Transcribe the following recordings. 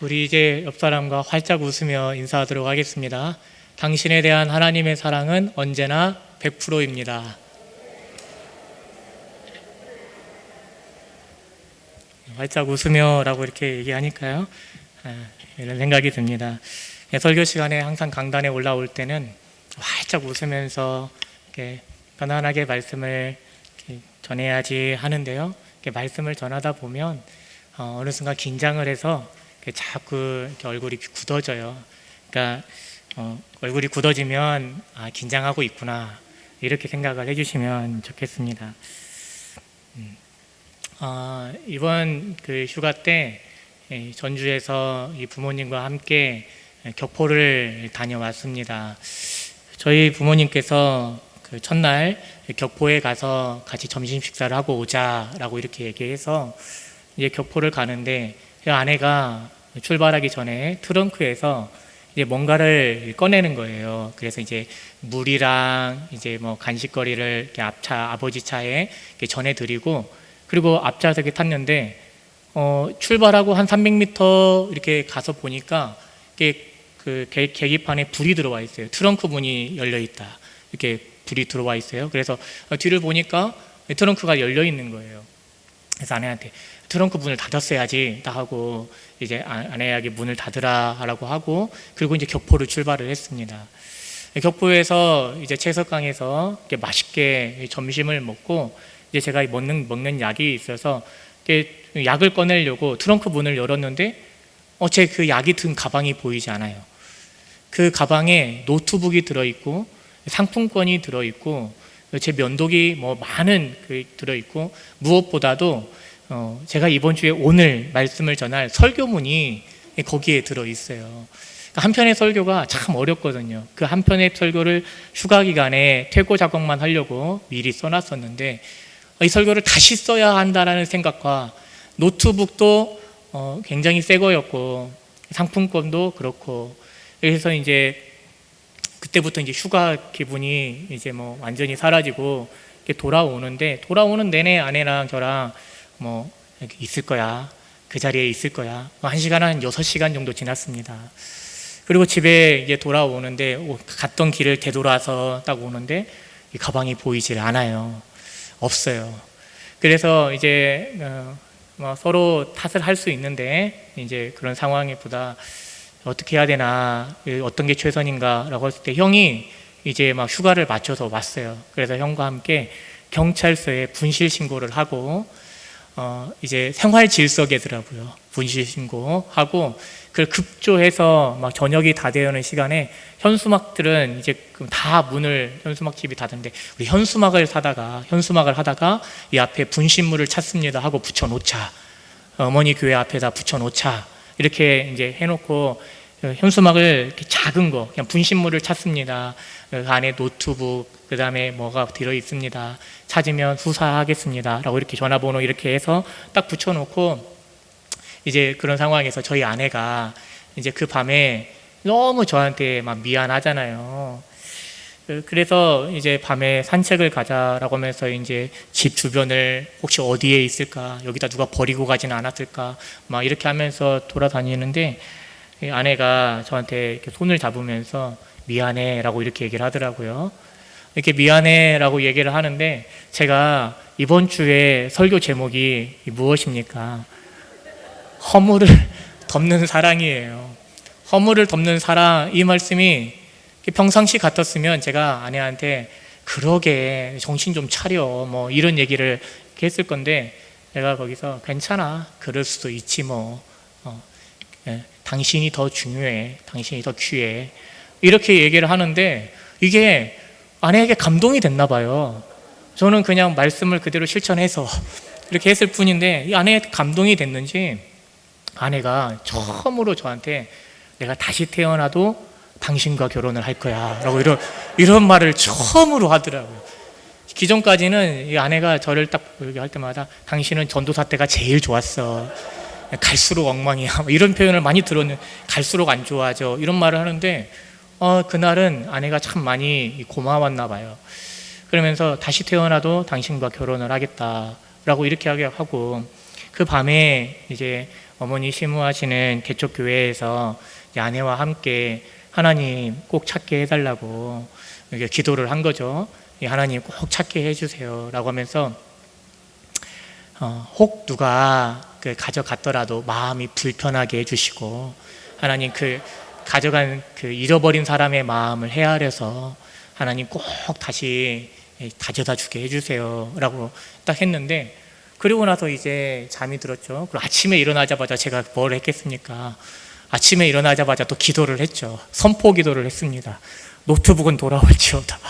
우리 이제 옆 사람과 활짝 웃으며 인사하도록 하겠습니다. 당신에 대한 하나님의 사랑은 언제나 100%입니다. 활짝 웃으며 라고 이렇게 얘기하니까요, 이런 생각이 듭니다. 설교 시간에 항상 강단에 올라올 때는 활짝 웃으면서 이렇게 편안하게 말씀을 이렇게 전해야지 하는데요, 이렇게 말씀을 전하다 보면 어느 순간 긴장을 해서 자꾸 이렇게 얼굴이 굳어져요. 그러니까 얼굴이 굳어지면 긴장하고 있구나, 이렇게 생각을 해주시면 좋겠습니다. 이번 그 휴가 때 전주에서 이 부모님과 함께 격포를 다녀왔습니다. 저희 부모님께서 그 첫날 격포에 가서 같이 점심 식사를 하고 오자라고 이렇게 얘기해서 이제 격포를 가는데, 아내가 출발하기 전에 트렁크에서 이제 뭔가를 꺼내는 거예요. 그래서 이제 물이랑 이제 뭐 간식거리를 이렇게 아버지 차에 이렇게 전해드리고, 그리고 앞좌석에 탔는데 출발하고 한 300m 이렇게 가서 보니까 이게 그 계기판에 불이 들어와 있어요. 트렁크 문이 열려 있다, 이렇게 불이 들어와 있어요. 그래서 뒤를 보니까 트렁크가 열려 있는 거예요. 그래서 아내한테 트렁크 문을 닫았어야지 딱 하고, 이제 아내에게 문을 닫으라고 하고, 그리고 이제 격포를 출발을 했습니다. 격포에서 이제 채석강에서 이렇게 맛있게 점심을 먹고, 이제 제가 먹는 약이 있어서 약을 꺼내려고 트렁크 문을 열었는데 제 그 약이 든 가방이 보이지 않아요. 그 가방에 노트북이 들어있고 상품권이 들어있고 제 면도기 뭐 많은 그 들어있고, 무엇보다도 제가 이번 주에 오늘 말씀을 전할 설교문이 거기에 들어있어요. 한 편의 설교가 참 어렵거든요. 그 한 편의 설교를 휴가 기간에 퇴고 작업만 하려고 미리 써놨었는데, 이 설교를 다시 써야 한다는 생각과 노트북도 굉장히 새 거였고 상품권도 그렇고, 그래서 이제 그때부터 이제 휴가 기분이 이제 뭐 완전히 사라지고 돌아오는 내내 아내랑 저랑 뭐 있을 거야, 그 자리에 있을 거야. 1시간 한 6시간 정도 지났습니다. 그리고 집에 이제 돌아오는데 갔던 길을 되돌아서 딱 오는데 이 가방이 보이질 않아요. 없어요. 그래서 이제 뭐 서로 탓을 할 수 있는데, 이제 그런 상황보다 어떻게 해야 되나, 어떤 게 최선인가라고 했을 때 형이 이제 막 휴가를 맞춰서 왔어요. 그래서 형과 함께 경찰서에 분실 신고를 하고, 이제 생활 질서계더라고요. 분실 신고하고, 그걸 급조해서 막 저녁이 다 되는 시간에 현수막들은 이제 다 현수막집이 닫은데, 우리 현수막을 하다가 이 앞에 분신물을 찾습니다 하고 붙여놓자, 어머니 교회 앞에다 붙여놓자, 이렇게 이제 해놓고 현수막을 이렇게 작은 거 그냥 분신물을 찾습니다. 그 안에 노트북, 그 다음에 뭐가 들어있습니다. 찾으면 수사하겠습니다 라고 이렇게 전화번호 이렇게 해서 딱 붙여놓고, 이제 그런 상황에서 저희 아내가 이제 그 밤에 너무 저한테 막 미안하잖아요. 그래서 이제 밤에 산책을 가자라고 하면서 이제 집 주변을 혹시 어디에 있을까, 여기다 누가 버리고 가지는 않았을까, 막 이렇게 하면서 돌아다니는데, 아내가 저한테 이렇게 손을 잡으면서 미안해 라고 이렇게 얘기를 하더라고요. 이렇게 미안해 라고 얘기를 하는데, 제가 이번 주에 설교 제목이 무엇입니까? 허물을 덮는 사랑이에요. 허물을 덮는 사랑, 이 말씀이 평상시 같았으면 제가 아내한테 그러게 정신 좀 차려 뭐 이런 얘기를 했을 건데, 내가 거기서 괜찮아, 그럴 수도 있지 뭐, 당신이 더 중요해, 당신이 더 귀해, 이렇게 얘기를 하는데, 이게 아내에게 감동이 됐나 봐요. 저는 그냥 말씀을 그대로 실천해서 이렇게 했을 뿐인데, 이 아내에게 감동이 됐는지 아내가 처음으로 저한테 내가 다시 태어나도 당신과 결혼을 할 거야 라고 이런 말을 처음으로 하더라고요. 기존까지는 이 아내가 저를 딱 할 때마다 당신은 전도사 때가 제일 좋았어, 갈수록 엉망이야, 이런 표현을 많이 들었는데, 갈수록 안 좋아져, 이런 말을 하는데 그날은 아내가 참 많이 고마웠나 봐요. 그러면서 다시 태어나도 당신과 결혼을 하겠다라고 이렇게 하고, 그 밤에 이제 어머니 시무하시는 개척교회에서 아내와 함께 하나님 꼭 찾게 해달라고 기도를 한 거죠. 하나님 꼭 찾게 해주세요 라고 하면서 혹 누가 가져갔더라도 마음이 불편하게 해주시고, 하나님 가져간 잃어버린 사람의 마음을 헤아려서 하나님 꼭 다시 가져다 주게 해주세요 라고 딱 했는데, 그리고 나서 이제 잠이 들었죠. 그리고 아침에 일어나자마자 제가 뭘 했겠습니까? 아침에 일어나자마자 또 기도를 했죠. 선포 기도를 했습니다. 노트북은 돌아올지어다,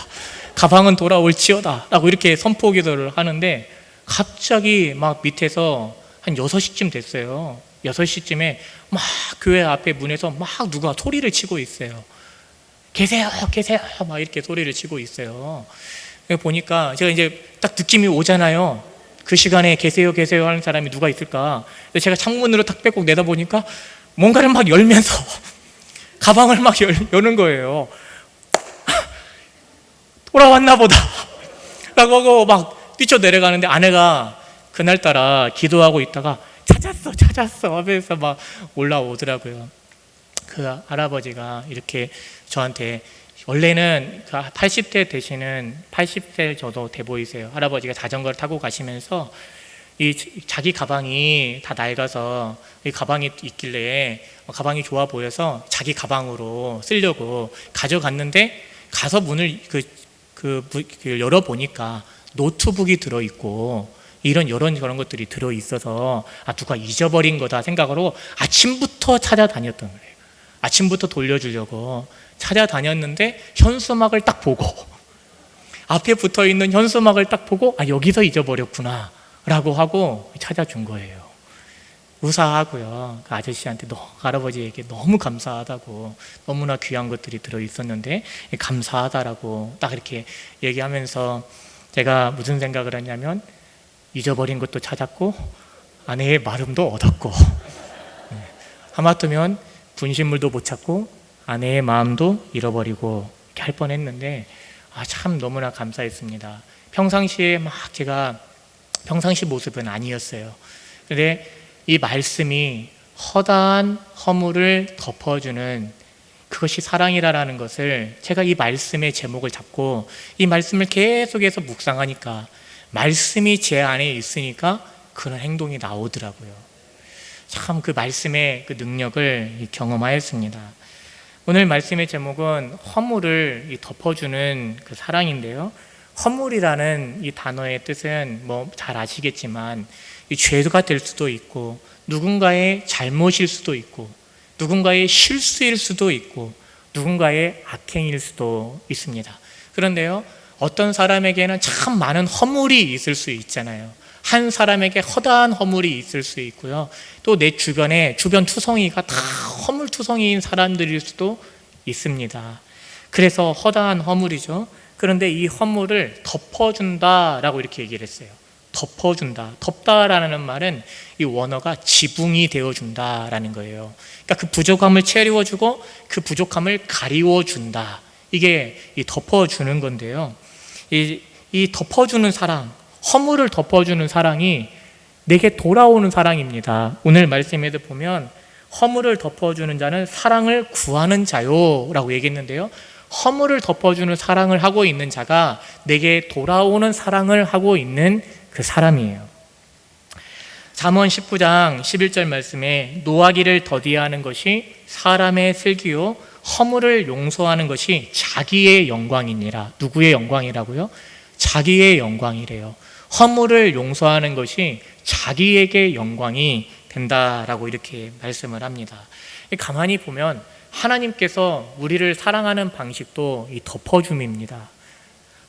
가방은 돌아올지어다 라고 이렇게 선포 기도를 하는데, 갑자기 막 밑에서 한 6시쯤 됐어요. 6시쯤에 막 교회 앞에 문에서 막 누가 소리를 치고 있어요. 계세요 계세요 막 이렇게 소리를 치고 있어요. 보니까 제가 이제 딱 느낌이 오잖아요. 그 시간에 계세요 계세요 하는 사람이 누가 있을까. 제가 창문으로 딱 빼고 내다보니까 뭔가를 막 열면서 가방을 막 여는 거예요. 돌아왔나 보다 라고 하고 막 뛰쳐내려가는데, 아내가 그날따라 기도하고 있다가 찾았어 하면서 막 올라오더라고요. 그 할아버지가 이렇게 저한테, 원래는 80대 되시는, 80세 저도 돼 보이세요. 할아버지가 자전거를 타고 가시면서 자기 가방이 다 낡아서 이 가방이 있길래 가방이 좋아 보여서 자기 가방으로 쓰려고 가져갔는데, 가서 문을 열어보니까 노트북이 들어있고 이런 저런 것들이 들어있어서 누가 잊어버린 거다 생각으로 아침부터 찾아다녔던 거예요. 아침부터 돌려주려고 찾아다녔는데, 현수막을 딱 보고, 앞에 붙어있는 현수막을 딱 보고 여기서 잊어버렸구나 라고 하고 찾아준 거예요. 우사하고요. 그 아저씨한테, 할아버지에게 너무 감사하다고, 너무나 귀한 것들이 들어있었는데 감사하다라고 딱 이렇게 얘기하면서, 제가 무슨 생각을 했냐면, 잊어버린 것도 찾았고 아내의 마름도 얻었고, 하마터면 분신물도 못 찾고 아내의 마음도 잃어버리고 이렇게 할 뻔했는데, 참 너무나 감사했습니다. 평상시에 제가 평상시 모습은 아니었어요. 근데 이 말씀이 허다한 허물을 덮어주는, 그것이 사랑이라는 것을, 제가 이 말씀의 제목을 잡고 이 말씀을 계속해서 묵상하니까, 말씀이 제 안에 있으니까 그런 행동이 나오더라고요. 참 그 말씀의 그 능력을 경험하였습니다. 오늘 말씀의 제목은 허물을 덮어주는 그 사랑인데요. 허물이라는 이 단어의 뜻은 잘 아시겠지만, 이 죄가 될 수도 있고, 누군가의 잘못일 수도 있고, 누군가의 실수일 수도 있고, 누군가의 악행일 수도 있습니다. 그런데요, 어떤 사람에게는 참 많은 허물이 있을 수 있잖아요. 한 사람에게 허다한 허물이 있을 수 있고요. 또 내 주변 투성이가 다 허물투성이인 사람들일 수도 있습니다. 그래서 허다한 허물이죠. 그런데 이 허물을 덮어준다라고 이렇게 얘기를 했어요. 덮어준다. 덮다라는 말은 이 원어가 지붕이 되어준다라는 거예요. 그러니까 그 부족함을 채워주고 그 부족함을 가리워준다. 이게 이 덮어주는 건데요. 이 덮어주는 사랑, 허물을 덮어주는 사랑이 내게 돌아오는 사랑입니다. 오늘 말씀에도 보면 허물을 덮어주는 자는 사랑을 구하는 자요 라고 얘기했는데요. 허물을 덮어주는 사랑을 하고 있는 자가 내게 돌아오는 사랑을 하고 있는 그 사람이에요. 잠언 19장 11절 말씀에, 노하기를 더디하는 것이 사람의 슬기요 허물을 용서하는 것이 자기의 영광이니라. 누구의 영광이라고요? 자기의 영광이래요. 허물을 용서하는 것이 자기에게 영광이 된다라고 이렇게 말씀을 합니다. 가만히 보면 하나님께서 우리를 사랑하는 방식도 이 덮어줌입니다.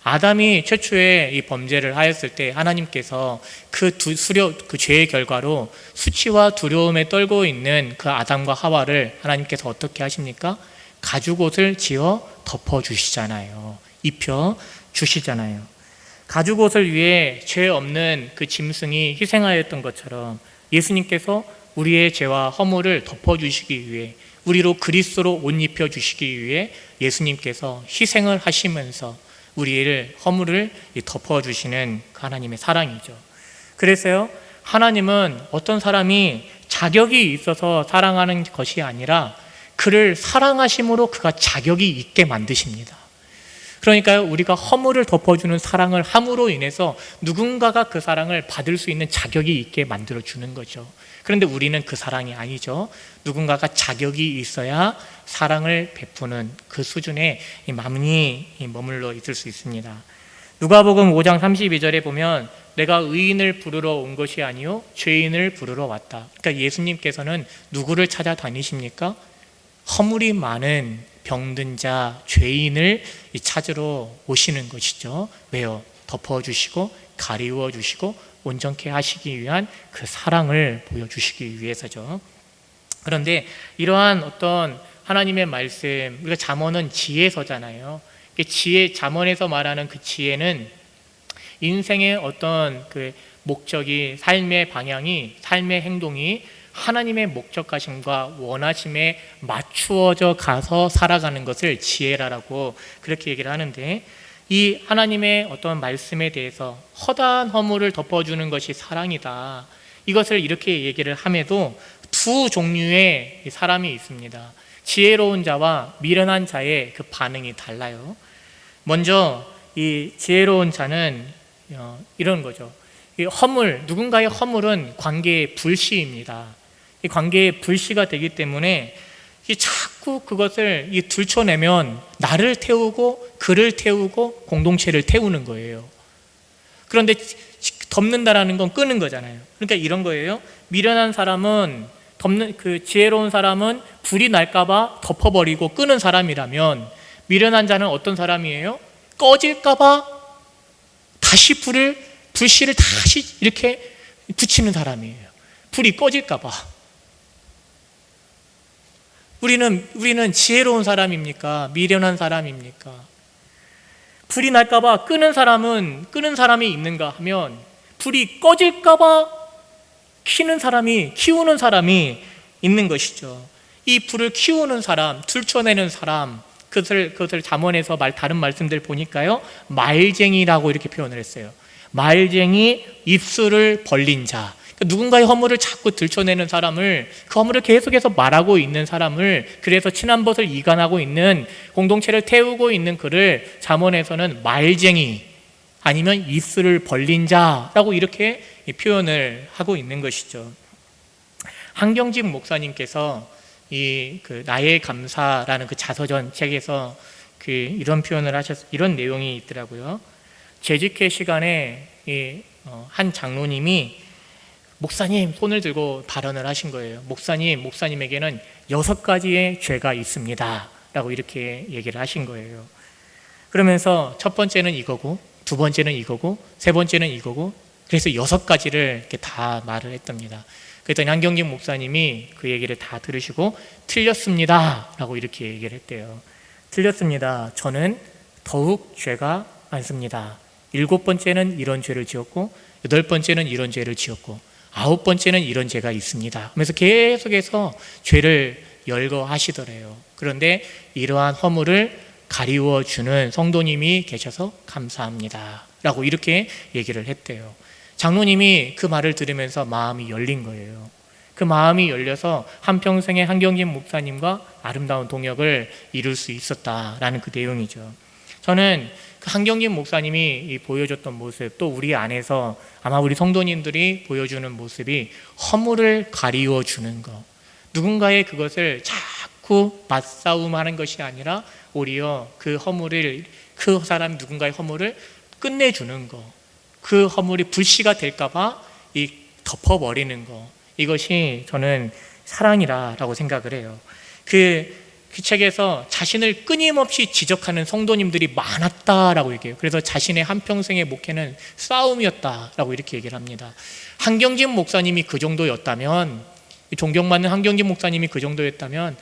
아담이 최초에 이 범죄를 하였을 때 하나님께서 그 죄의 결과로 수치와 두려움에 떨고 있는 그 아담과 하와를 하나님께서 어떻게 하십니까? 가죽옷을 지어 덮어주시잖아요. 입혀주시잖아요. 가죽옷을 위해 죄 없는 그 짐승이 희생하였던 것처럼 예수님께서 우리의 죄와 허물을 덮어주시기 위해, 우리로 그리스도로 옷 입혀주시기 위해 예수님께서 희생을 하시면서 우리의 허물을 덮어주시는 그 하나님의 사랑이죠. 그래서요, 하나님은 어떤 사람이 자격이 있어서 사랑하는 것이 아니라 그를 사랑하심으로 그가 자격이 있게 만드십니다. 그러니까 우리가 허물을 덮어주는 사랑을 함으로 인해서 누군가가 그 사랑을 받을 수 있는 자격이 있게 만들어주는 거죠. 그런데 우리는 그 사랑이 아니죠. 누군가가 자격이 있어야 사랑을 베푸는 그 수준의 마음이 머물러 있을 수 있습니다. 누가복음 5장 32절에 보면 내가 의인을 부르러 온 것이 아니요 죄인을 부르러 왔다. 그러니까 예수님께서는 누구를 찾아다니십니까? 허물이 많은 병든 자, 죄인을 찾으러 오시는 것이죠. 왜요? 덮어주시고 가리워 주시고 온전케 하시기 위한 그 사랑을 보여주시기 위해서죠. 그런데 이러한 어떤 하나님의 말씀, 우리가 잠언은 지혜서잖아요. 지혜, 잠언에서 말하는 그 지혜는 인생의 어떤 그 목적이, 삶의 방향이, 삶의 행동이 하나님의 목적하심과 원하심에 맞추어져 가서 살아가는 것을 지혜라고 그렇게 얘기를 하는데, 이 하나님의 어떤 말씀에 대해서 허다한 허물을 덮어주는 것이 사랑이다, 이것을 이렇게 얘기를 함에도 두 종류의 사람이 있습니다. 지혜로운 자와 미련한 자의 그 반응이 달라요. 먼저 이 지혜로운 자는 이런 거죠. 이 허물, 누군가의 허물은 관계의 불씨입니다. 이 관계의 불씨가 되기 때문에 자꾸 그것을 들춰내면 나를 태우고 그를 태우고 공동체를 태우는 거예요. 그런데 덮는다라는 건 끄는 거잖아요. 그러니까 이런 거예요. 미련한 사람은 그 지혜로운 사람은 불이 날까봐 덮어버리고 끄는 사람이라면, 미련한 자는 어떤 사람이에요? 꺼질까봐 다시 불씨를 다시 이렇게 붙이는 사람이에요. 불이 꺼질까봐. 우리는 지혜로운 사람입니까? 미련한 사람입니까? 불이 날까봐 끄는 사람이 있는가 하면, 불이 꺼질까봐 키우는 사람이 있는 것이죠. 이 불을 키우는 사람, 들춰내는 사람, 그것을 잠언에서 다른 말씀들 보니까요, 말쟁이라고 이렇게 표현을 했어요. 말쟁이, 입술을 벌린 자. 그러니까 누군가의 허물을 자꾸 들춰내는 사람을, 그 허물을 계속해서 말하고 있는 사람을, 그래서 친한 벗을 이간하고 있는, 공동체를 태우고 있는 그를 잠언에서는 말쟁이 아니면 입술을 벌린 자라고 이렇게 표현을 하고 있는 것이죠. 한경직 목사님께서 나의 감사라는 그 자서전 책에서 이런 표현을 하셨어요. 이런 내용이 있더라고요. 재직회 시간에 한 장로님이 목사님 손을 들고 발언을 하신 거예요. 목사님에게는 6가지의 죄가 있습니다 라고 이렇게 얘기를 하신 거예요. 그러면서 첫 번째는 이거고, 두 번째는 이거고, 세 번째는 이거고, 그래서 6가지를 이렇게 다 말을 했답니다. 그랬더니 한경직 목사님이 그 얘기를 다 들으시고 틀렸습니다 라고 이렇게 얘기를 했대요. 틀렸습니다. 저는 더욱 죄가 많습니다. 7번째는 이런 죄를 지었고, 8번째는 이런 죄를 지었고, 9번째는 이런 죄가 있습니다 하면서 계속해서 죄를 열거하시더래요. 그런데 이러한 허물을 가리워주는 성도님이 계셔서 감사합니다 라고 이렇게 얘기를 했대요. 장로님이 그 말을 들으면서 마음이 열린 거예요. 그 마음이 열려서 한평생의 한경진 목사님과 아름다운 동역을 이룰 수 있었다라는 그 내용이죠. 저는 그 한경진 목사님이 보여줬던 모습, 또 우리 안에서 아마 우리 성도님들이 보여주는 모습이 허물을 가리워주는 것, 누군가의 그것을 자꾸 맞싸움하는 것이 아니라 오히려 그 사람 누군가의 허물을 끝내주는 것, 그 허물이 불씨가 될까봐 덮어버리는 것, 이것이 저는 사랑이라고 생각을 해요. 그 책에서 자신을 끊임없이 지적하는 성도님들이 많았다라고 얘기해요. 그래서 자신의 한평생의 목회는 싸움이었다라고 이렇게 얘기를 합니다. 한경진 목사님이 그 정도였다면, 존경받는 한경진 목사님이 그 정도였다면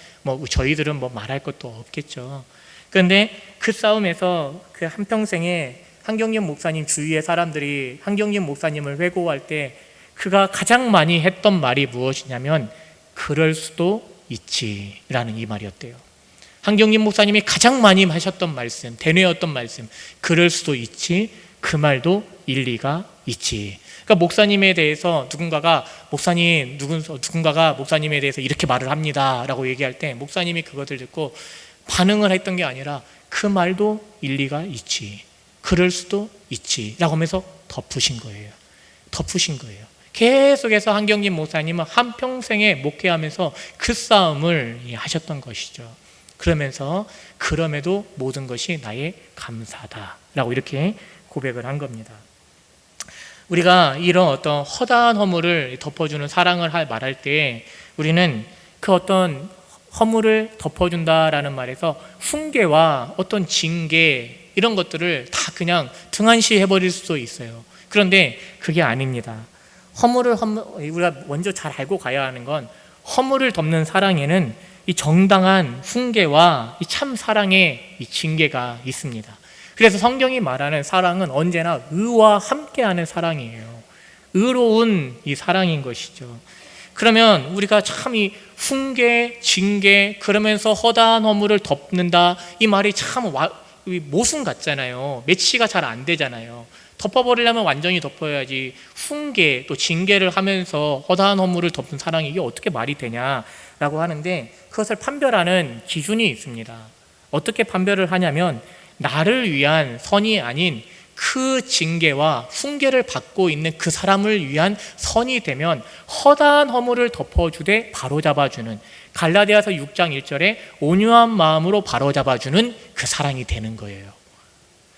저희들은 말할 것도 없겠죠. 그런데 그 싸움에서 그 한평생에 한경진 목사님 주위의 사람들이 한경진 목사님을 회고할 때 그가 가장 많이 했던 말이 무엇이냐면, 그럴 수도 있지라는 이 말이었대요. 한경진 목사님이 가장 많이 하셨던 말씀, 대뇌었던 말씀, 그럴 수도 있지, 그 말도 일리가 있지. 그러니까 목사님에 대해서 누군가가 목사님에 대해서 이렇게 말을 합니다라고 얘기할 때 목사님이 그것을 듣고 반응을 했던 게 아니라 그 말도 일리가 있지, 그럴 수도 있지 라고 하면서 덮으신 거예요. 계속해서 한경진 목사님은 한평생에 목회하면서 그 싸움을 하셨던 것이죠. 그러면서 그럼에도 모든 것이 나의 감사다라고 이렇게 고백을 한 겁니다. 우리가 이런 어떤 허다한 허물을 덮어주는 사랑을 말할 때 우리는 그 어떤 허물을 덮어준다라는 말에서 훈계와 어떤 징계 이런 것들을 다 그냥 등한시해버릴 수도 있어요. 그런데 그게 아닙니다. 우리가 먼저 잘 알고 가야 하는 건 허물을 덮는 사랑에는 이 정당한 훈계와 이 참 사랑의 이 징계가 있습니다. 그래서 성경이 말하는 사랑은 언제나 의와 함께하는 사랑이에요. 의로운 이 사랑인 것이죠. 그러면 우리가 참 이 훈계, 징계 그러면서 허다한 허물을 덮는다 이 말이 참 모순 같잖아요. 매치가 잘 안 되잖아요. 덮어버리려면 완전히 덮어야지 훈계 또 징계를 하면서 허다한 허물을 덮는 사랑이 이게 어떻게 말이 되냐라고 하는데 그것을 판별하는 기준이 있습니다. 어떻게 판별을 하냐면 나를 위한 선이 아닌 그 징계와 훈계를 받고 있는 그 사람을 위한 선이 되면 허다한 허물을 덮어주되 바로잡아주는 갈라디아서 6장 1절에 온유한 마음으로 바로잡아주는 그 사랑이 되는 거예요.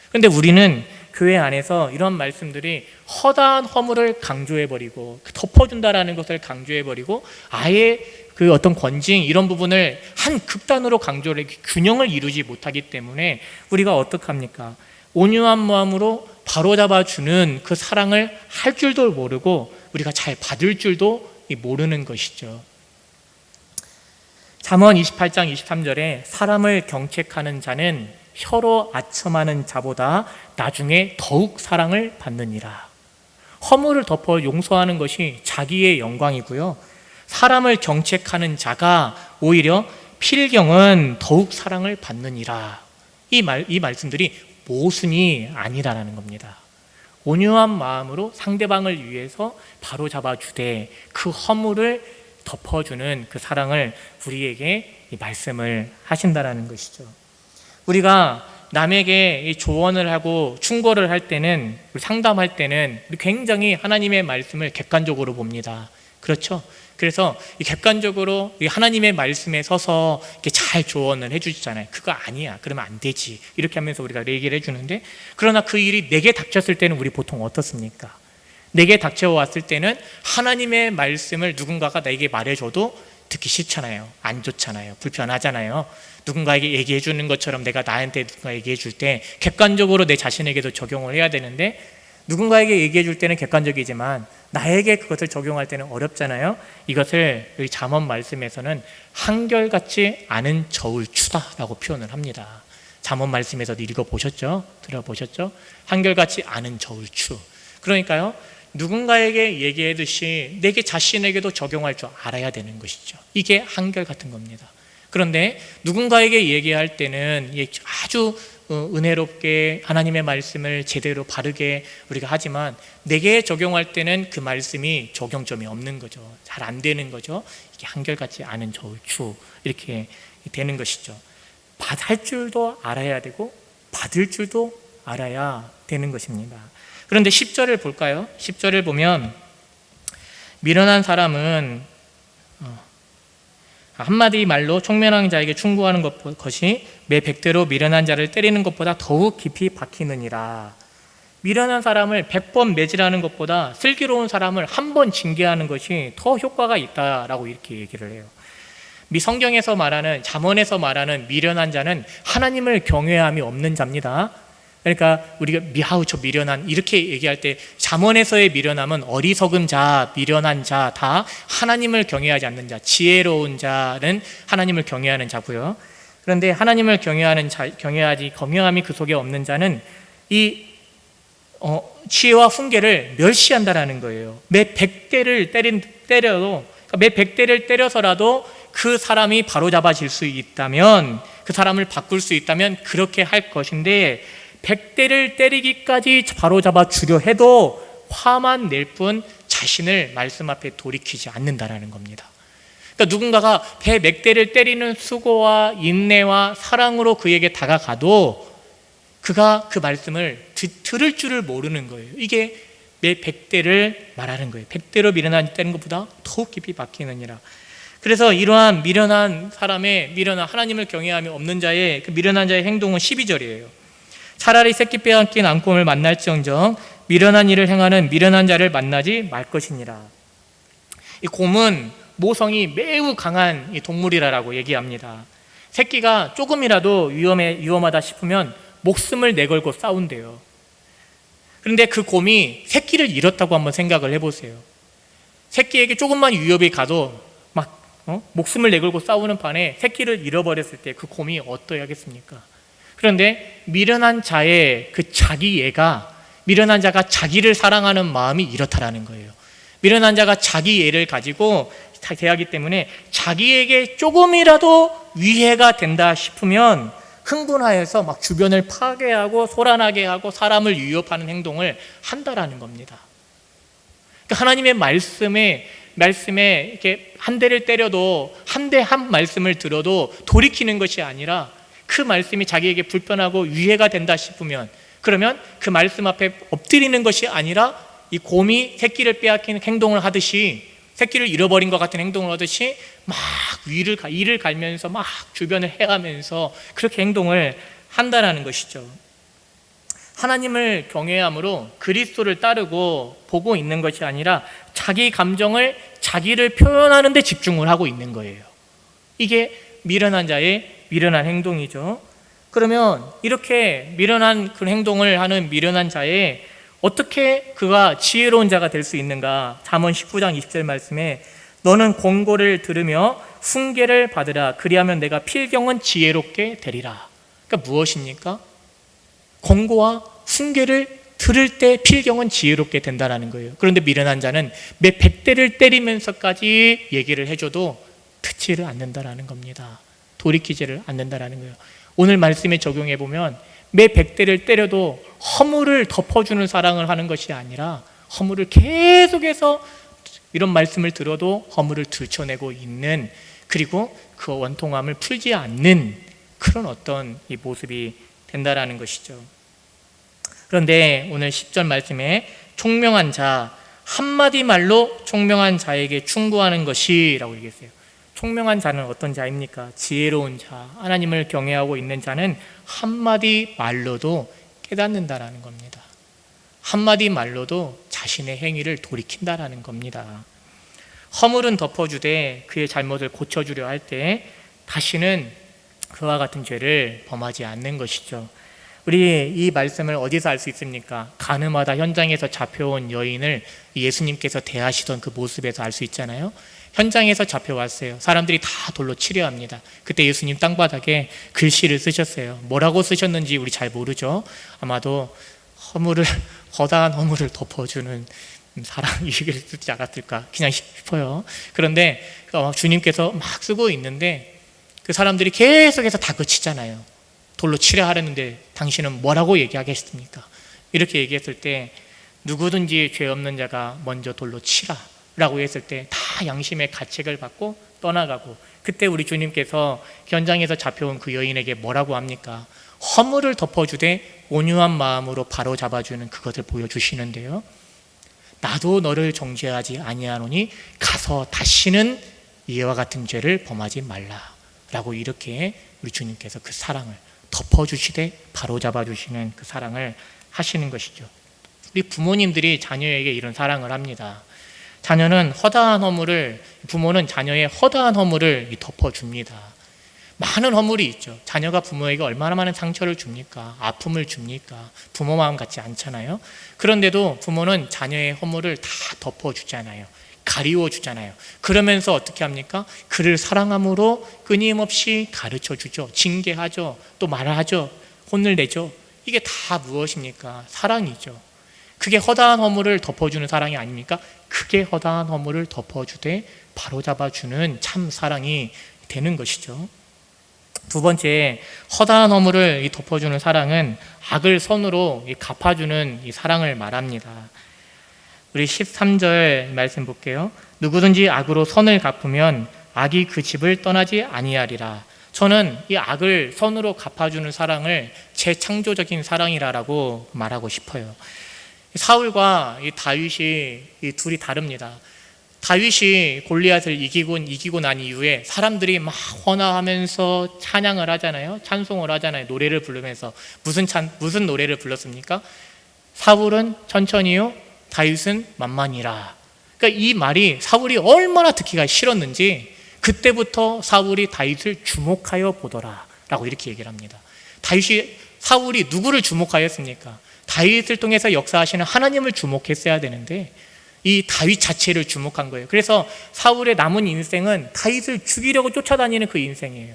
그런데 우리는 교회 안에서 이런 말씀들이 허다한 허물을 강조해버리고 덮어준다라는 것을 강조해버리고 아예 그 어떤 권징 이런 부분을 한 극단으로 강조를 균형을 이루지 못하기 때문에 우리가 어떡합니까? 온유한 마음으로 바로잡아주는 그 사랑을 할 줄도 모르고 우리가 잘 받을 줄도 모르는 것이죠. 잠언 28장 23절에 사람을 경책하는 자는 혀로 아첨하는 자보다 나중에 더욱 사랑을 받느니라. 허물을 덮어 용서하는 것이 자기의 영광이고요. 사람을 경책하는 자가 오히려 필경은 더욱 사랑을 받느니라. 이 말씀들이 모순이 아니라는 겁니다. 온유한 마음으로 상대방을 위해서 바로 잡아주되 그 허물을 덮어주는 그 사랑을 우리에게 말씀을 하신다라는 것이죠. 우리가 남에게 조언을 하고 충고를 할 때는, 상담할 때는 굉장히 하나님의 말씀을 객관적으로 봅니다. 그렇죠? 그래서 객관적으로 하나님의 말씀에 서서 이렇게 잘 조언을 해주시잖아요. 그거 아니야, 그러면 안 되지, 이렇게 하면서 우리가 얘기를 해주는데, 그러나 그 일이 내게 닥쳤을 때는 우리 보통 어떻습니까? 내게 닥쳐왔을 때는 하나님의 말씀을 누군가가 나에게 말해줘도 듣기 싫잖아요. 안 좋잖아요. 불편하잖아요. 누군가에게 얘기해 주는 것처럼 내가 나한테 누군가 얘기해 줄 때 객관적으로 내 자신에게도 적용을 해야 되는데, 누군가에게 얘기해 줄 때는 객관적이지만 나에게 그것을 적용할 때는 어렵잖아요. 이것을 여기 잠언 말씀에서는 한결같지 않은 저울추다라고 표현을 합니다. 잠언 말씀에서도 읽어보셨죠? 들어보셨죠? 한결같이 않은 저울추. 그러니까요, 누군가에게 얘기하듯이 내게 자신에게도 적용할 줄 알아야 되는 것이죠. 이게 한결같은 겁니다. 그런데 누군가에게 얘기할 때는 아주 은혜롭게 하나님의 말씀을 제대로 바르게 우리가 하지만 내게 적용할 때는 그 말씀이 적용점이 없는 거죠. 잘 안 되는 거죠. 이게 한결같지 않은 저울추, 이렇게 되는 것이죠. 할 줄도 알아야 되고 받을 줄도 알아야 되는 것입니다. 그런데 10절을 볼까요? 10절을 보면 미련한 사람은 한마디 말로 총명한 자에게 충고하는 것이 매 100대로 미련한 자를 때리는 것보다 더욱 깊이 박히느니라. 미련한 사람을 100번 매질하는 것보다 슬기로운 사람을 한 번 징계하는 것이 더 효과가 있다라고 이렇게 얘기를 해요. 성경에서 말하는, 잠언에서 말하는 미련한 자는 하나님을 경외함이 없는 자입니다. 그러니까 우리가 저 미련한, 이렇게 얘기할 때 잠언에서의 미련함은 어리석은 자, 미련한 자, 다 하나님을 경외하지 않는 자, 지혜로운 자는 하나님을 경외하는 자고요. 그런데 하나님을 경외함이 그 속에 없는 자는 이 지혜와 훈계를 멸시한다라는 거예요. 매 100대를 때려도, 그러니까 매 100대를 때려서라도 그 사람이 바로잡아질 수 있다면, 그 사람을 바꿀 수 있다면 그렇게 할 것인데, 100대를 때리기까지 바로잡아 주려 해도 화만 낼 뿐 자신을 말씀 앞에 돌이키지 않는다라는 겁니다. 그러니까 누군가가 배 맥대를 때리는 수고와 인내와 사랑으로 그에게 다가가도 그가 그 말씀을 들을 줄을 모르는 거예요. 이게 내 백대를 말하는 거예요. 백대로 미련하다는 것보다 더욱 깊이 박히느니라. 그래서 이러한 미련한 사람의 미련한 하나님을 경외함이 없는 자의 그 미련한 자의 행동은 12절이에요. 차라리 새끼 빼앗긴 앙곰을 만날지언정 미련한 일을 행하는 미련한 자를 만나지 말 것이니라. 이 곰은 모성이 매우 강한 이 동물이라고 얘기합니다. 새끼가 조금이라도 위험하다 싶으면 목숨을 내걸고 싸운대요. 그런데 그 곰이 새끼를 잃었다고 한번 생각을 해보세요. 새끼에게 조금만 위협이 가도 막 목숨을 내걸고 싸우는 판에 새끼를 잃어버렸을 때 그 곰이 어떠하겠습니까? 그런데 미련한 자의 그 자기애가, 미련한 자가 자기를 사랑하는 마음이 이렇다라는 거예요. 미련한 자가 자기애를 가지고 대하기 때문에 자기에게 조금이라도 위해가 된다 싶으면 흥분하여서 막 주변을 파괴하고 소란하게 하고 사람을 위협하는 행동을 한다라는 겁니다. 그러니까 하나님의 말씀에 이렇게 한 대를 때려도 한 대 한 말씀을 들어도 돌이키는 것이 아니라 그 말씀이 자기에게 불편하고 위해가 된다 싶으면 그러면 그 말씀 앞에 엎드리는 것이 아니라 이 곰이 새끼를 빼앗기는 행동을 하듯이 새끼를 잃어버린 것 같은 행동을 하듯이 막 이를 갈면서 막 주변을 해가면서 그렇게 행동을 한다라는 것이죠. 하나님을 경외함으로 그리스도를 따르고 보고 있는 것이 아니라 자기 감정을 자기를 표현하는 데 집중을 하고 있는 거예요. 이게 미련한 자의 미련한 행동이죠. 그러면 이렇게 미련한 그 행동을 하는 미련한 자의 어떻게 그가 지혜로운 자가 될 수 있는가? 잠언 19장 20절 말씀에 너는 권고를 들으며 훈계를 받으라. 그리하면 내가 필경은 지혜롭게 되리라. 그러니까 무엇입니까? 권고와 훈계를 들을 때 필경은 지혜롭게 된다는 거예요. 그런데 미련한 자는 매 100대를 때리면서까지 얘기를 해줘도 듣지를 않는다는 겁니다. 돌이키지를 않는다는 거예요. 오늘 말씀에 적용해 보면 매 100대를 때려도 허물을 덮어주는 사랑을 하는 것이 아니라 허물을 계속해서 이런 말씀을 들어도 허물을 들춰내고 있는, 그리고 그 원통함을 풀지 않는 그런 어떤 이 모습이 된다라는 것이죠. 그런데 오늘 10절 말씀에 총명한 자, 한마디 말로 총명한 자에게 충고하는 것이라고 얘기했어요. 총명한 자는 어떤 자입니까? 지혜로운 자, 하나님을 경외하고 있는 자는 한마디 말로도 깨닫는다라는 겁니다. 한마디 말로도 자신의 행위를 돌이킨다라는 겁니다. 허물은 덮어주되 그의 잘못을 고쳐주려 할 때 다시는 그와 같은 죄를 범하지 않는 것이죠. 우리 이 말씀을 어디서 알 수 있습니까? 가늠하다 현장에서 잡혀온 여인을 예수님께서 대하시던 그 모습에서 알 수 있잖아요. 현장에서 잡혀왔어요. 사람들이 다 돌로 치려 합니다. 그때 예수님 땅바닥에 글씨를 쓰셨어요. 뭐라고 쓰셨는지 우리 잘 모르죠. 아마도 허다한 허물을 덮어주는 사랑, 이렇게 쓰지 않았을까 그냥 싶어요. 그런데 주님께서 막 쓰고 있는데 그 사람들이 계속해서 다그치잖아요. 돌로 치려 하려는데 당신은 뭐라고 얘기하겠습니까? 이렇게 얘기했을 때 누구든지 죄 없는 자가 먼저 돌로 치라 라고 했을 때 다 양심의 가책을 받고 떠나가고, 그때 우리 주님께서 현장에서 잡혀온 그 여인에게 뭐라고 합니까? 허물을 덮어주되 온유한 마음으로 바로 잡아주는 그것을 보여주시는데요. 나도 너를 정죄하지 아니하노니 가서 다시는 이와 같은 죄를 범하지 말라 라고 이렇게 우리 주님께서 그 사랑을 덮어주시되 바로 잡아주시는 그 사랑을 하시는 것이죠. 우리 부모님들이 자녀에게 이런 사랑을 합니다. 자녀는 허다한 허물을, 부모는 자녀의 허다한 허물을 덮어줍니다. 많은 허물이 있죠. 자녀가 부모에게 얼마나 많은 상처를 줍니까? 아픔을 줍니까? 부모 마음 같지 않잖아요. 그런데도 부모는 자녀의 허물을 다 덮어주잖아요. 가리워주잖아요. 그러면서 어떻게 합니까? 그를 사랑함으로 끊임없이 가르쳐주죠. 징계하죠. 또 말하죠. 혼을 내죠. 이게 다 무엇입니까? 사랑이죠. 그게 허다한 허물을 덮어주는 사랑이 아닙니까? 그게 허다한 허물을 덮어주되 바로잡아주는 참 사랑이 되는 것이죠. 두 번째, 허다한 허물을 덮어주는 사랑은 악을 선으로 갚아주는 이 사랑을 말합니다. 우리 13절 말씀 볼게요. 누구든지 악으로 선을 갚으면 악이 그 집을 떠나지 아니하리라. 저는 이 악을 선으로 갚아주는 사랑을 재창조적인 사랑이라고 말하고 싶어요. 사울과 이 다윗이 이 둘이 다릅니다. 다윗이 골리앗을 이기고 난 이후에 사람들이 막 헌화하면서 찬양을 하잖아요. 찬송을 하잖아요. 노래를 부르면서 무슨 노래를 불렀습니까? 사울은 천천히요, 다윗은 만만이라. 그러니까 이 말이 사울이 얼마나 듣기가 싫었는지 그때부터 사울이 다윗을 주목하여 보더라 라고 이렇게 얘기를 합니다. 사울이 누구를 주목하였습니까? 다윗을 통해서 역사하시는 하나님을 주목했어야 되는데 이 다윗 자체를 주목한 거예요. 그래서 사울의 남은 인생은 다윗을 죽이려고 쫓아다니는 그 인생이에요.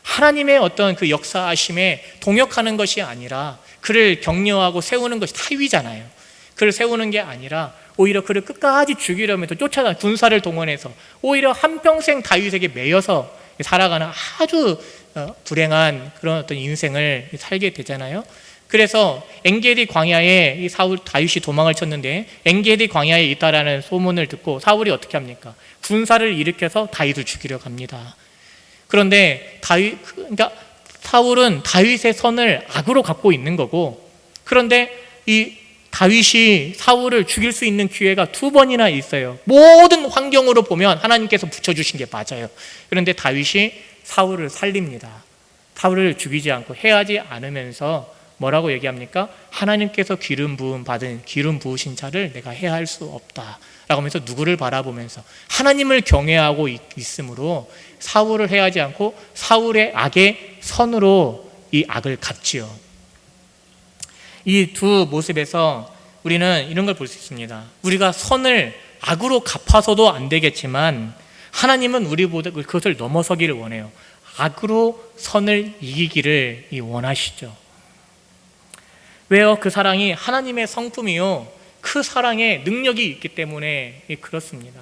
하나님의 어떤 그 역사하심에 동역하는 것이 아니라 그를 격려하고 세우는 것이 타위잖아요. 그를 세우는 게 아니라 오히려 그를 끝까지 죽이려면서 쫓아다니는 군사를 동원해서 오히려 한평생 다윗에게 매여서 살아가는 아주 불행한 그런 어떤 인생을 살게 되잖아요. 그래서 엔게디 광야에 이 다윗이 도망을 쳤는데 엔게디 광야에 있다라는 소문을 듣고 사울이 어떻게 합니까? 군사를 일으켜서 다윗을 죽이려 갑니다. 그런데 그러니까 사울은 다윗의 선을 악으로 갚고 있는 거고, 그런데 이 다윗이 사울을 죽일 수 있는 기회가 2번이나 있어요. 모든 환경으로 보면 하나님께서 붙여주신 게 맞아요. 그런데 다윗이 사울을 살립니다. 사울을 죽이지 않고 해하지 않으면서 뭐라고 얘기합니까? 하나님께서 기름 부으신 자를 내가 해할 수 없다 라고 하면서 누구를 바라보면서 하나님을 경외하고 있으므로 사울을 해하지 않고 사울의 악의 선으로 이 악을 갚지요. 이 두 모습에서 우리는 이런 걸 볼 수 있습니다. 우리가 선을 악으로 갚아서도 안 되겠지만 하나님은 우리보다 그것을 넘어서기를 원해요. 악으로 선을 이기기를 원하시죠. 왜요? 그 사랑이 하나님의 성품이요, 그 사랑에 능력이 있기 때문에 그렇습니다.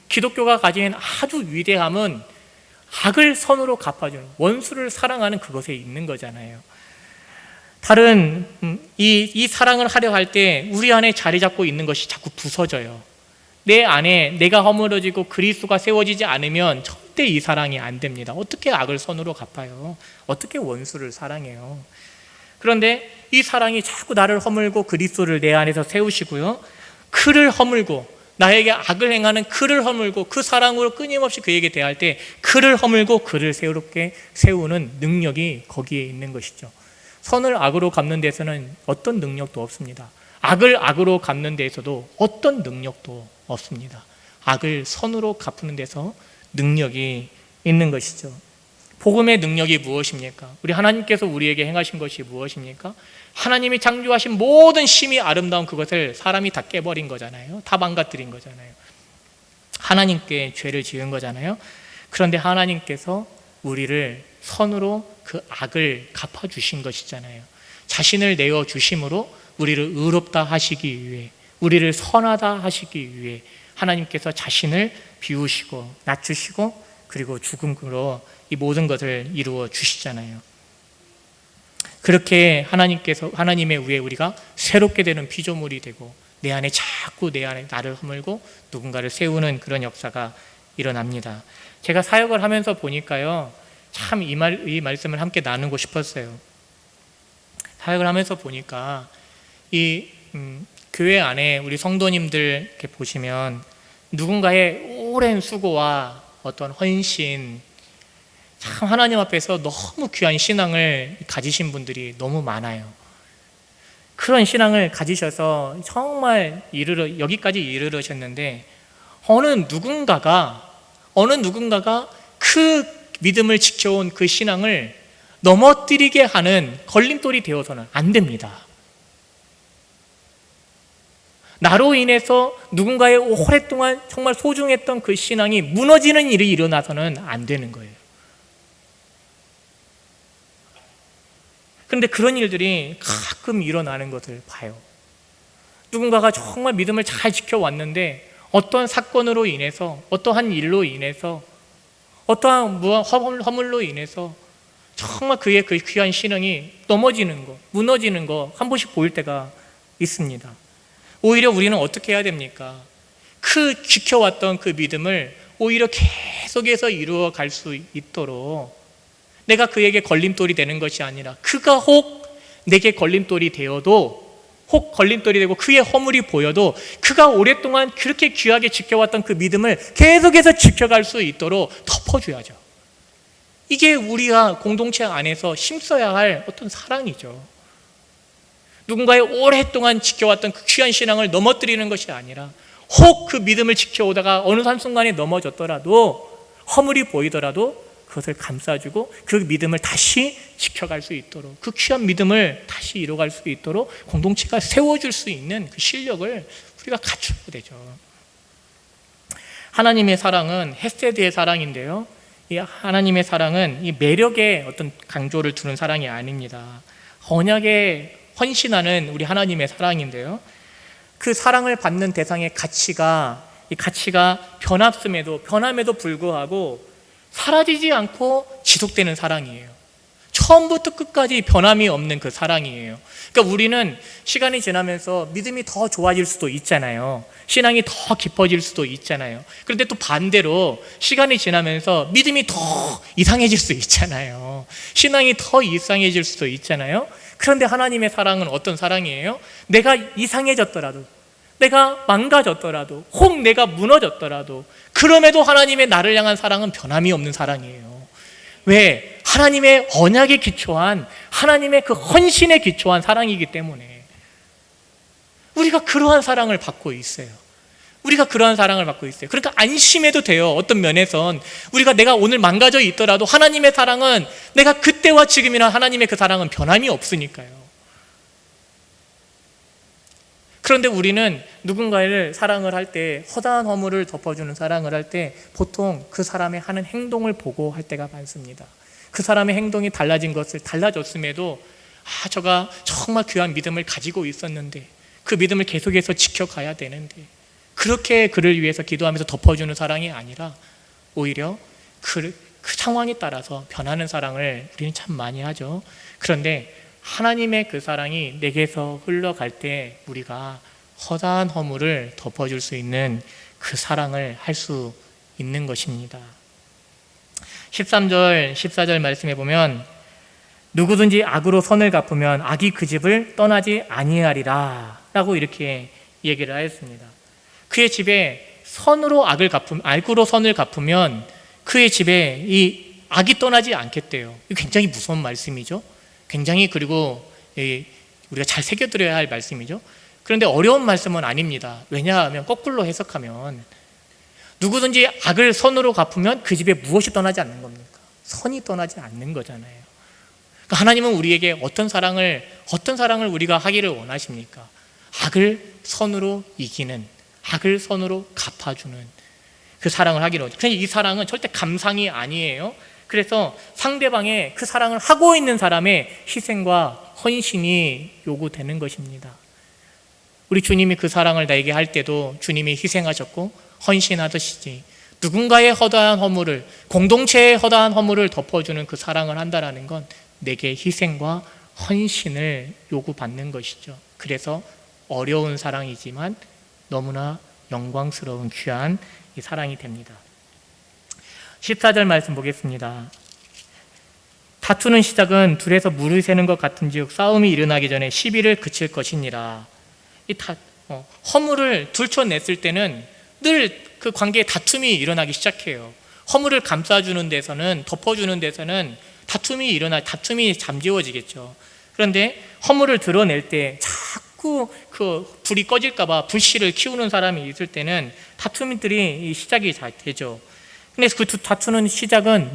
기독교가 가진 아주 위대함은 악을 선으로 갚아주는, 원수를 사랑하는 그것에 있는 거잖아요. 이 사랑을 하려 할 때 우리 안에 자리 잡고 있는 것이 자꾸 부서져요. 내 안에 내가 허물어지고 그리스도가 세워지지 않으면 절대 이 사랑이 안 됩니다. 어떻게 악을 선으로 갚아요? 어떻게 원수를 사랑해요? 그런데 이 사랑이 자꾸 나를 허물고 그리스도를 내 안에서 세우시고요, 그를 허물고 나에게 악을 행하는 그를 허물고 그 사랑으로 끊임없이 그에게 대할 때 그를 허물고 그를 새롭게 세우는 능력이 거기에 있는 것이죠. 선을 악으로 갚는 데서는 어떤 능력도 없습니다. 악을 악으로 갚는 데에서도 어떤 능력도 없습니다. 악을 선으로 갚는 데서 능력이 있는 것이죠. 복음의 능력이 무엇입니까? 우리 하나님께서 우리에게 행하신 것이 무엇입니까? 하나님이 창조하신 모든 심이 아름다운 그것을 사람이 다 깨버린 거잖아요. 다 망가뜨린 거잖아요. 하나님께 죄를 지은 거잖아요. 그런데 하나님께서 우리를 선으로 그 악을 갚아주신 것이잖아요. 자신을 내어주심으로 우리를 의롭다 하시기 위해, 우리를 선하다 하시기 위해 하나님께서 자신을 비우시고 낮추시고 그리고 죽음으로 이 모든 것을 이루어 주시잖아요. 그렇게 하나님의 위에 우리가 새롭게 되는 피조물이 되고 내 안에 나를 허물고 누군가를 세우는 그런 역사가 일어납니다. 제가 사역을 하면서 보니까요, 참 이 말씀을 함께 나누고 싶었어요. 사역을 하면서 보니까 교회 안에 우리 성도님들 이렇게 보시면 누군가의 오랜 수고와 어떤 헌신, 참 하나님 앞에서 너무 귀한 신앙을 가지신 분들이 너무 많아요. 그런 신앙을 가지셔서 정말 여기까지 이르르셨는데 어느 누군가가 그 믿음을 지켜온 그 신앙을 넘어뜨리게 하는 걸림돌이 되어서는 안 됩니다. 나로 인해서 누군가의 오랫동안 정말 소중했던 그 신앙이 무너지는 일이 일어나서는 안 되는 거예요. 그런데 그런 일들이 가끔 일어나는 것을 봐요. 누군가가 정말 믿음을 잘 지켜왔는데 어떤 사건으로 인해서, 어떠한 일로 인해서, 어떠한 허물로 인해서 정말 그의 그 귀한 신앙이 무너지는 거 한 번씩 보일 때가 있습니다. 오히려 우리는 어떻게 해야 됩니까? 그 지켜왔던 그 믿음을 오히려 계속해서 이루어 갈 수 있도록 내가 그에게 걸림돌이 되는 것이 아니라 그가 혹 내게 걸림돌이 되어도 혹 걸림돌이 되고 그의 허물이 보여도 그가 오랫동안 그렇게 귀하게 지켜왔던 그 믿음을 계속해서 지켜갈 수 있도록 덮어줘야죠. 이게 우리가 공동체 안에서 힘써야 할 어떤 사랑이죠. 누군가의 오랫동안 지켜왔던 그 귀한 신앙을 넘어뜨리는 것이 아니라 혹 그 믿음을 지켜오다가 어느 한순간에 넘어졌더라도 허물이 보이더라도 그것을 감싸주고 그 믿음을 다시 지켜갈 수 있도록 그 귀한 믿음을 다시 이뤄갈 수 있도록 공동체가 세워줄 수 있는 그 실력을 우리가 갖춰야 되죠. 하나님의 사랑은 헤세드의 사랑인데요, 이 하나님의 사랑은 이 매력에 어떤 강조를 두는 사랑이 아닙니다. 언약에 헌신하는 우리 하나님의 사랑인데요, 그 사랑을 받는 대상의 이 가치가 변함에도 불구하고 사라지지 않고 지속되는 사랑이에요. 처음부터 끝까지 변함이 없는 그 사랑이에요. 그러니까 우리는 시간이 지나면서 믿음이 더 좋아질 수도 있잖아요. 신앙이 더 깊어질 수도 있잖아요. 그런데 또 반대로 시간이 지나면서 믿음이 더 이상해질 수 있잖아요. 신앙이 더 이상해질 수도 있잖아요. 그런데 하나님의 사랑은 어떤 사랑이에요? 내가 이상해졌더라도, 내가 망가졌더라도, 혹 내가 무너졌더라도 그럼에도 하나님의 나를 향한 사랑은 변함이 없는 사랑이에요. 왜? 하나님의 언약에 기초한, 하나님의 그 헌신에 기초한 사랑이기 때문에 우리가 그러한 사랑을 받고 있어요. 우리가 그러한 사랑을 받고 있어요. 그러니까 안심해도 돼요. 어떤 면에선 우리가 내가 오늘 망가져 있더라도 하나님의 사랑은, 내가 그때와 지금이나 하나님의 그 사랑은 변함이 없으니까요. 그런데 우리는 누군가를 사랑을 할 때, 허다한 허물을 덮어주는 사랑을 할 때 보통 그 사람의 하는 행동을 보고 할 때가 많습니다. 그 사람의 행동이 달라졌음에도 저가 정말 귀한 믿음을 가지고 있었는데, 그 믿음을 계속해서 지켜가야 되는데, 그렇게 그를 위해서 기도하면서 덮어주는 사랑이 아니라 오히려 그 상황에 따라서 변하는 사랑을 우리는 참 많이 하죠. 그런데 하나님의 그 사랑이 내게서 흘러갈 때 우리가 허다한 허물을 덮어줄 수 있는 그 사랑을 할 수 있는 것입니다. 13절, 14절 말씀해 보면 누구든지 악으로 선을 갚으면 악이 그 집을 떠나지 아니하리라 라고 이렇게 얘기를 하였습니다. 그의 집에 악으로 선을 갚으면 그의 집에 이 악이 떠나지 않겠대요. 이거 굉장히 무서운 말씀이죠. 굉장히, 그리고 우리가 잘 새겨들어야 할 말씀이죠. 그런데 어려운 말씀은 아닙니다. 왜냐하면 거꾸로 해석하면 누구든지 악을 선으로 갚으면 그 집에 무엇이 떠나지 않는 겁니까? 선이 떠나지 않는 거잖아요. 그러니까 하나님은 우리에게 어떤 사랑을 우리가 하기를 원하십니까? 악을 선으로 이기는, 악을 선으로 갚아주는 그 사랑을 하기를 원하십니다. 그런데 이 사랑은 절대 감상이 아니에요. 그래서 상대방의 그 사랑을 하고 있는 사람의 희생과 헌신이 요구되는 것입니다. 우리 주님이 그 사랑을 나에게 할 때도 주님이 희생하셨고 헌신하듯이 누군가의 허다한 허물을, 공동체의 허다한 허물을 덮어주는 그 사랑을 한다는 건 내게 희생과 헌신을 요구받는 것이죠. 그래서 어려운 사랑이지만 너무나 영광스러운 귀한 이 사랑이 됩니다. 14절 말씀 보겠습니다. 다투는 시작은 둘에서 물을 새는 것 같은즉 싸움이 일어나기 전에 시비를 그칠 것이니라. 허물을 들춰냈을 때는 늘 그 관계에 다툼이 일어나기 시작해요. 허물을 감싸주는 데서는, 덮어주는 데서는 다툼이 잠재워지겠죠. 그런데 허물을 드러낼 때 자꾸 그 불이 꺼질까봐 불씨를 키우는 사람이 있을 때는 다툼들이 시작이 잘 되죠. 근데 그 다투는 시작은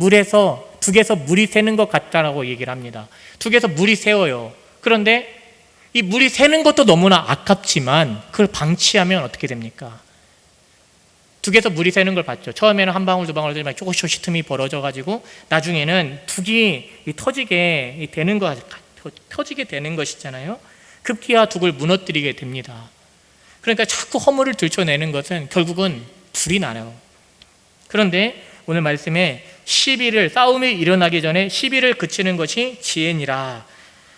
둑에서 물이 새는 것 같다라고 얘기를 합니다. 둑에서 물이 새어요. 그런데 이 물이 새는 것도 너무나 아깝지만 그걸 방치하면 어떻게 됩니까? 둑에서 물이 새는 걸 봤죠. 처음에는 한 방울 두 방울 들면 조금씩 틈이 벌어져가지고 나중에는 둑이 터지게 되는 것이잖아요. 급기야 둑을 무너뜨리게 됩니다. 그러니까 자꾸 허물을 들춰내는 것은 결국은 불이 나요. 그런데 오늘 말씀에 싸움이 일어나기 전에 시비를 그치는 것이 지혜니라.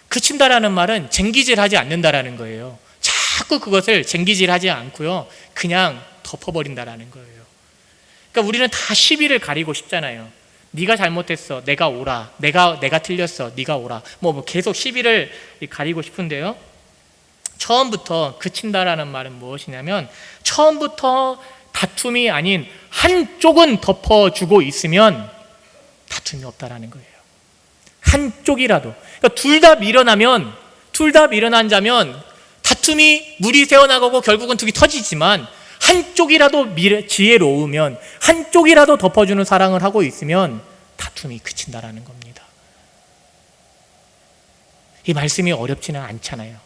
그친다라는 말은 쟁기질하지 않는다라는 거예요. 자꾸 그것을 쟁기질하지 않고요, 그냥 덮어버린다라는 거예요. 그러니까 우리는 다 시비를 가리고 싶잖아요. 네가 잘못했어, 내가 오라. 내가 틀렸어, 네가 오라. 뭐 계속 시비를 가리고 싶은데요, 처음부터 그친다라는 말은 무엇이냐면, 처음부터 다툼이 아닌 한쪽은 덮어주고 있으면 다툼이 없다라는 거예요. 한쪽이라도. 그러니까 둘 다 밀어난다면 다툼이 물이 새어나가고 결국은 둘이 터지지만, 한쪽이라도 지혜로우면, 한쪽이라도 덮어주는 사랑을 하고 있으면 다툼이 그친다라는 겁니다. 이 말씀이 어렵지는 않잖아요.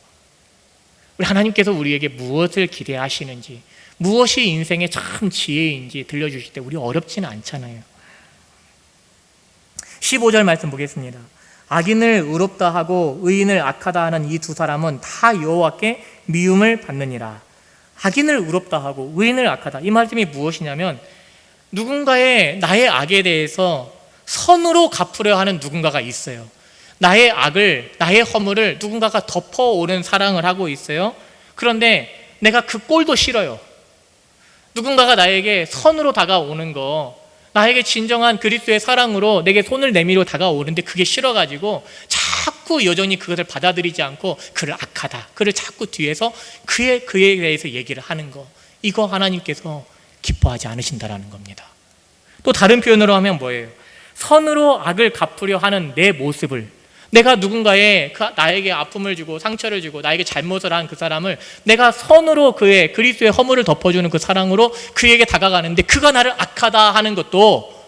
우리 하나님께서 우리에게 무엇을 기대하시는지, 무엇이 인생의 참 지혜인지 들려주실 때 우리 어렵지는 않잖아요. 15절 말씀 보겠습니다. 악인을 의롭다 하고 의인을 악하다 하는 이 두 사람은 다 여호와께 미움을 받느니라. 악인을 의롭다 하고 의인을 악하다, 이 말씀이 무엇이냐면, 누군가의 나의 악에 대해서 선으로 갚으려 하는 누군가가 있어요. 나의 악을, 나의 허물을 누군가가 덮어오는 사랑을 하고 있어요. 그런데 내가 그 꼴도 싫어요. 누군가가 나에게 선으로 다가오는 거, 나에게 진정한 그리스도의 사랑으로 내게 손을 내밀어 다가오는데 그게 싫어가지고 자꾸 여전히 그것을 받아들이지 않고 그를 악하다, 그를 자꾸 뒤에서 그에 대해서 얘기를 하는 거, 이거 하나님께서 기뻐하지 않으신다라는 겁니다. 또 다른 표현으로 하면 뭐예요? 선으로 악을 갚으려 하는 내 모습을, 내가 누군가의 나에게 아픔을 주고 상처를 주고 나에게 잘못을 한 그 사람을 내가 선으로 그의 그리스도의 허물을 덮어주는 그 사랑으로 그에게 다가가는데 그가 나를 악하다 하는 것도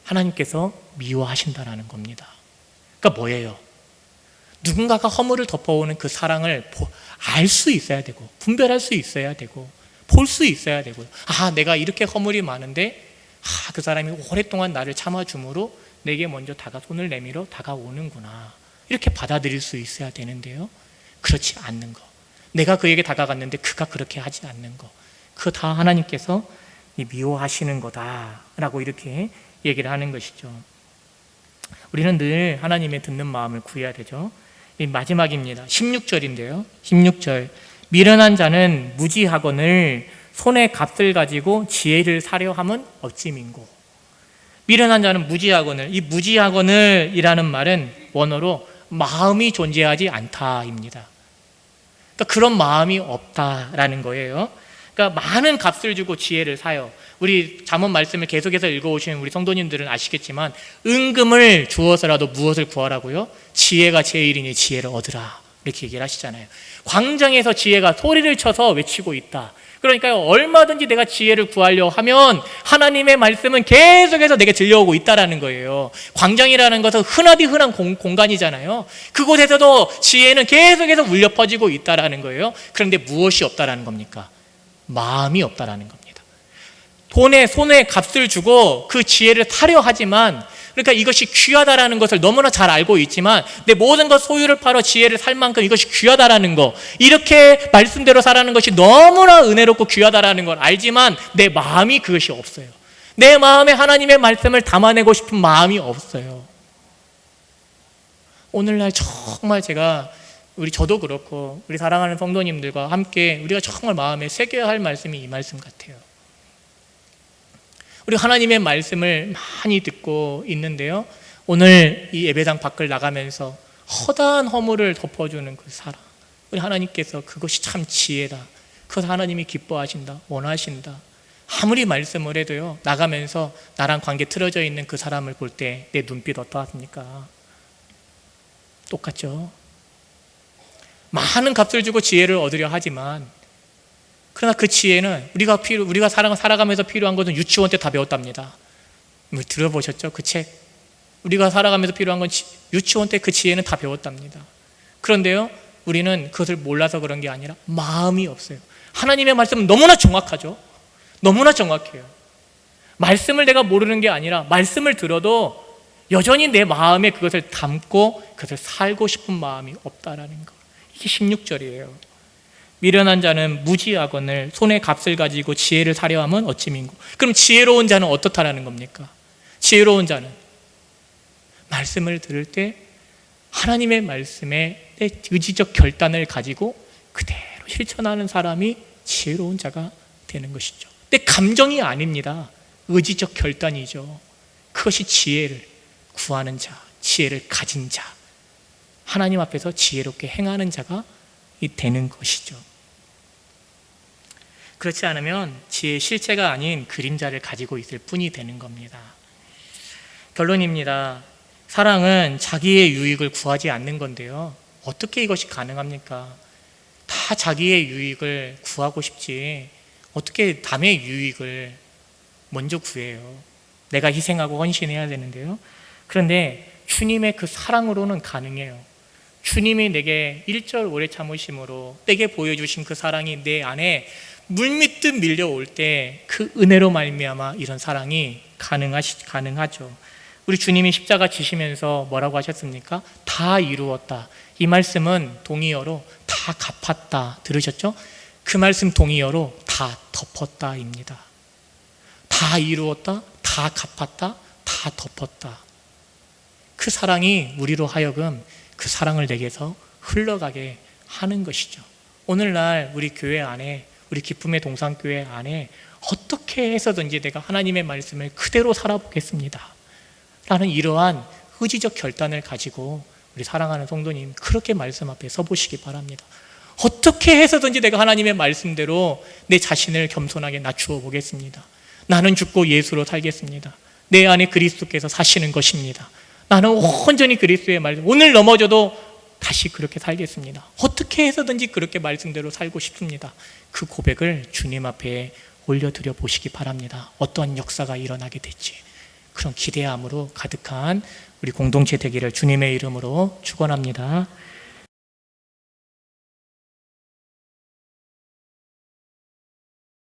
하나님께서 미워하신다라는 겁니다. 그러니까 뭐예요? 누군가가 허물을 덮어오는 그 사랑을 알 수 있어야 되고, 분별할 수 있어야 되고, 볼 수 있어야 되고, 내가 이렇게 허물이 많은데 그 사람이 오랫동안 나를 참아줌으로 내게 먼저 손을 내밀어 다가오는구나, 이렇게 받아들일 수 있어야 되는데요, 그렇지 않는 거, 내가 그에게 다가갔는데 그가 그렇게 하지 않는 거, 그거 다 하나님께서 미워하시는 거다라고 이렇게 얘기를 하는 것이죠. 우리는 늘 하나님의 듣는 마음을 구해야 되죠. 마지막입니다. 16절인데요 16절, 미련한 자는 무지하거늘 손에 값을 가지고 지혜를 사려 함은 어찌민고. 미련한 자는 무지하거늘, 이 무지하거늘이라는 말은 원어로 마음이 존재하지 않다입니다. 그러니까 그런 마음이 없다라는 거예요. 그러니까 많은 값을 주고 지혜를 사요. 우리 잠언 말씀을 계속해서 읽어오시는 우리 성도님들은 아시겠지만, 은금을 주어서라도 무엇을 구하라고요? 지혜가 제일이니 지혜를 얻으라, 이렇게 얘기를 하시잖아요. 광장에서 지혜가 소리를 쳐서 외치고 있다. 그러니까 얼마든지 내가 지혜를 구하려 하면 하나님의 말씀은 계속해서 내게 들려오고 있다라는 거예요. 광장이라는 것은 흔하디 흔한 공간이잖아요. 그곳에서도 지혜는 계속해서 울려 퍼지고 있다라는 거예요. 그런데 무엇이 없다라는 겁니까? 마음이 없다라는 겁니다. 손에 값을 주고 그 지혜를 사려 하지만, 그러니까 이것이 귀하다라는 것을 너무나 잘 알고 있지만, 내 모든 것 소유를 팔아 지혜를 살 만큼 이것이 귀하다라는 거, 이렇게 말씀대로 살아가는 것이 너무나 은혜롭고 귀하다라는 걸 알지만 내 마음이 그것이 없어요. 내 마음에 하나님의 말씀을 담아내고 싶은 마음이 없어요. 오늘날 정말 저도 그렇고 우리 사랑하는 성도님들과 함께 우리가 정말 마음에 새겨야 할 말씀이 이 말씀 같아요. 우리 하나님의 말씀을 많이 듣고 있는데요, 오늘 이 예배당 밖을 나가면서 허다한 허물을 덮어주는 그 사랑, 우리 하나님께서 그것이 참 지혜다, 그것 하나님이 기뻐하신다, 원하신다. 아무리 말씀을 해도요, 나가면서 나랑 관계 틀어져 있는 그 사람을 볼 때 내 눈빛 어떠합니까? 똑같죠. 많은 값을 주고 지혜를 얻으려 하지만, 그러나 그 지혜는 우리가 살아가면서 필요한 것은 유치원 때 다 배웠답니다. 들어보셨죠? 그 책. 우리가 살아가면서 필요한 건 유치원 때 그 지혜는 다 배웠답니다. 그런데요, 우리는 그것을 몰라서 그런 게 아니라 마음이 없어요. 하나님의 말씀은 너무나 정확하죠. 너무나 정확해요. 말씀을 내가 모르는 게 아니라 말씀을 들어도 여전히 내 마음에 그것을 담고 그것을 살고 싶은 마음이 없다라는 거. 이게 16절이에요. 미련한 자는 무지하거늘 손에 값을 가지고 지혜를 사려 함은 어찌민고. 그럼 지혜로운 자는 어떻다라는 겁니까? 지혜로운 자는 말씀을 들을 때 하나님의 말씀에 내 의지적 결단을 가지고 그대로 실천하는 사람이 지혜로운 자가 되는 것이죠. 내 감정이 아닙니다. 의지적 결단이죠. 그것이 지혜를 구하는 자, 지혜를 가진 자, 하나님 앞에서 지혜롭게 행하는 자가 되는 것이죠. 그렇지 않으면 지혜의 실체가 아닌 그림자를 가지고 있을 뿐이 되는 겁니다. 결론입니다. 사랑은 자기의 유익을 구하지 않는 건데요. 어떻게 이것이 가능합니까? 다 자기의 유익을 구하고 싶지 어떻게 남의 유익을 먼저 구해요? 내가 희생하고 헌신해야 되는데요. 그런데 주님의 그 사랑으로는 가능해요. 주님이 내게 1절 오래 참으심으로 내게 보여주신 그 사랑이 내 안에 물밀듯 밀려올 때 그 은혜로 말미암아 이런 사랑이 가능하죠. 우리 주님이 십자가 지시면서 뭐라고 하셨습니까? 다 이루었다. 이 말씀은 동의어로 다 갚았다. 들으셨죠? 그 말씀 동의어로 다 덮었다입니다. 다 이루었다, 다 갚았다, 다 덮었다. 그 사랑이 우리로 하여금 그 사랑을 내게서 흘러가게 하는 것이죠. 오늘날 우리 교회 안에, 우리 기쁨의 동산교회 안에 어떻게 해서든지 내가 하나님의 말씀을 그대로 살아보겠습니다 라는 이러한 의지적 결단을 가지고 우리 사랑하는 성도님 그렇게 말씀 앞에 서보시기 바랍니다. 어떻게 해서든지 내가 하나님의 말씀대로 내 자신을 겸손하게 낮추어 보겠습니다. 나는 죽고 예수로 살겠습니다. 내 안에 그리스도께서 사시는 것입니다. 나는 온전히 그리스도의 말씀, 오늘 넘어져도 다시 그렇게 살겠습니다. 어떻게 해서든지 그렇게 말씀대로 살고 싶습니다. 그 고백을 주님 앞에 올려드려 보시기 바랍니다. 어떠한 역사가 일어나게 될지 그런 기대함으로 가득한 우리 공동체 되기를 주님의 이름으로 축원합니다.